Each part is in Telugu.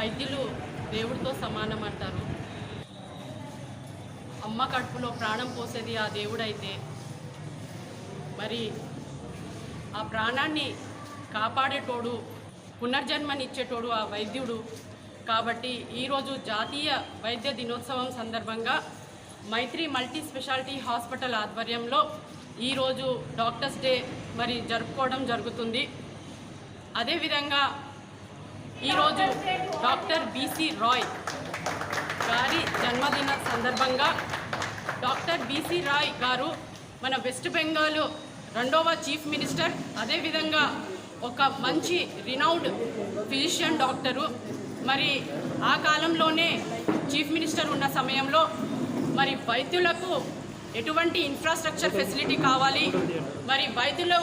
వైద్యులు దేవుడితో సమానం అంటారు. అమ్మ కడుపులో ప్రాణం పోసేది ఆ దేవుడైతే మరి ఆ ప్రాణాన్ని కాపాడేటోడు, పునర్జన్మనిచ్చేటోడు ఆ వైద్యుడు. కాబట్టి ఈరోజు జాతీయ వైద్య దినోత్సవం సందర్భంగా మైత్రి మల్టీ స్పెషాలిటీ హాస్పిటల్ ఆధ్వర్యంలో ఈరోజు డాక్టర్స్ డే మరి జరుపుకోవడం జరుగుతుంది. అదేవిధంగా ఈరోజు డాక్టర్ బీసీ రాయ్ గారి జన్మదిన సందర్భంగా డాక్టర్ బీసీ రాయ్ గారు మన వెస్ట్ బెంగాల్ 2వ చీఫ్ మినిస్టర్, అదేవిధంగా ఒక మంచి రినౌడ్ ఫిజిషియన్ డాక్టరు. మరి ఆ కాలంలోనే చీఫ్ మినిస్టర్ ఉన్న సమయంలో మరి వైద్యులకు ఎటువంటి ఇన్ఫ్రాస్ట్రక్చర్ ఫెసిలిటీ కావాలి, మరి వైద్యులు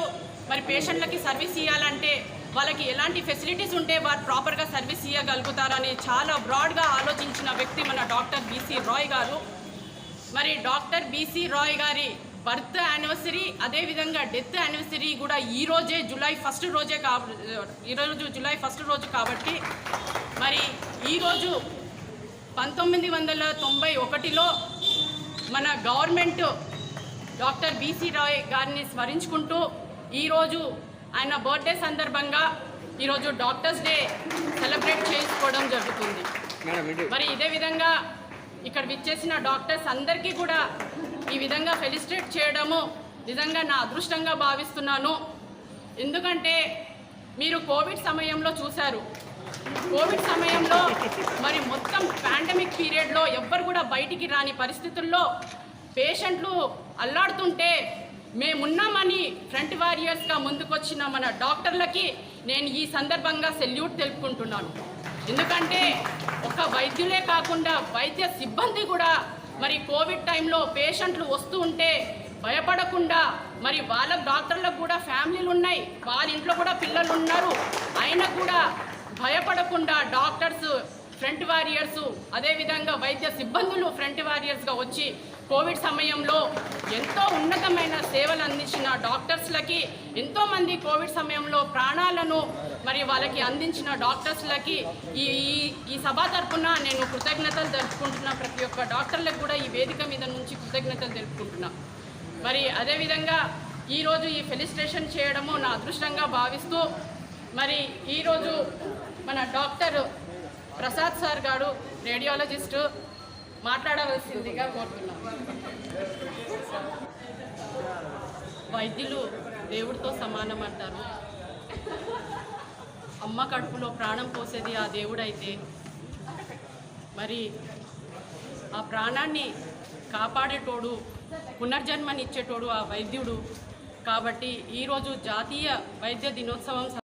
మరి పేషెంట్లకి సర్వీస్ ఇవ్వాలంటే వాళ్ళకి ఎలాంటి ఫెసిలిటీస్ ఉంటే వారు ప్రాపర్గా సర్వీస్ ఇవ్వగలుగుతారని చాలా బ్రాడ్గా ఆలోచించిన వ్యక్తి మన డాక్టర్ బీసీ రాయ్ గారు. మరి డాక్టర్ బీసీ రాయ్ గారి బర్త్ యానివర్సరీ, అదేవిధంగా డెత్ యానివర్సరీ కూడా ఈరోజు జూలై 1 రోజు కాబట్టి మరి ఈరోజు 1991లో మన గవర్నమెంట్ డాక్టర్ బీసీ రాయ్ గారిని స్మరించుకుంటూ ఈరోజు ఆయన బర్త్డే సందర్భంగా ఈరోజు డాక్టర్స్ డే సెలబ్రేట్ చేసుకోవడం జరుగుతుంది. మరి ఇదే విధంగా ఇక్కడ విచ్చేసిన డాక్టర్స్ అందరికీ కూడా ఈ విధంగా ఫెలిసిటేట్ చేయడము నిజంగా నా అదృష్టంగా భావిస్తున్నాను. ఎందుకంటే మీరు కోవిడ్ సమయంలో చూశారు, కోవిడ్ సమయంలో మరి మొత్తం పాండమిక్ పీరియడ్లో ఎవ్వరు కూడా బయటికి రాని పరిస్థితుల్లో పేషెంట్లు అల్లాడుతుంటే మేమున్నామని ఫ్రంట్ వారియర్స్గా ముందుకొచ్చిన మన డాక్టర్లకి నేను ఈ సందర్భంగా సెల్యూట్ తెలుపుకుంటున్నాను. ఎందుకంటే ఒక వైద్యులే కాకుండా వైద్య సిబ్బంది కూడా మరి కోవిడ్ టైంలో పేషెంట్లు వస్తూ ఉంటే భయపడకుండా, మరి వాళ్ళ డాక్టర్లకు కూడా ఫ్యామిలీలు ఉన్నాయి, వాళ్ళ ఇంట్లో కూడా పిల్లలు ఉన్నారు, అయినా కూడా భయపడకుండా డాక్టర్స్ ఫ్రంట్ వారియర్సు, అదేవిధంగా వైద్య సిబ్బందులు ఫ్రంట్ వారియర్స్గా వచ్చి కోవిడ్ సమయంలో ఎంతో ఉన్నతమైన సేవలు అందించిన డాక్టర్స్లకి, ఎంతోమంది కోవిడ్ సమయంలో ప్రాణాలను మరి వాళ్ళకి అందించిన డాక్టర్స్లకి ఈ సభ తరపున నేను కృతజ్ఞతలు తెలుపుకుంటున్నా. ప్రతి ఒక్క డాక్టర్లకు కూడా ఈ వేదిక మీద నుంచి కృతజ్ఞతలు తెలుపుకుంటున్నా. మరి అదేవిధంగా ఈరోజు ఈ ఫెలిసిటేషన్ చేయడము నా అదృష్టంగా భావిస్తూ మరి ఈరోజు మన డాక్టర్ ప్రసాద్ సార్ గారు రేడియాలజిస్టు మాట్లాడవలసిందిగా కోరుతున్నాను. వైద్యులు దేవుడితో సమానం అంటారు. అమ్మ కడుపులో ప్రాణం పోసేది ఆ దేవుడైతే మరి ఆ ప్రాణాన్ని కాపాడేటోడు, పునర్జన్మనిచ్చేటోడు ఆ వైద్యుడు. కాబట్టి ఈరోజు జాతీయ వైద్య దినోత్సవం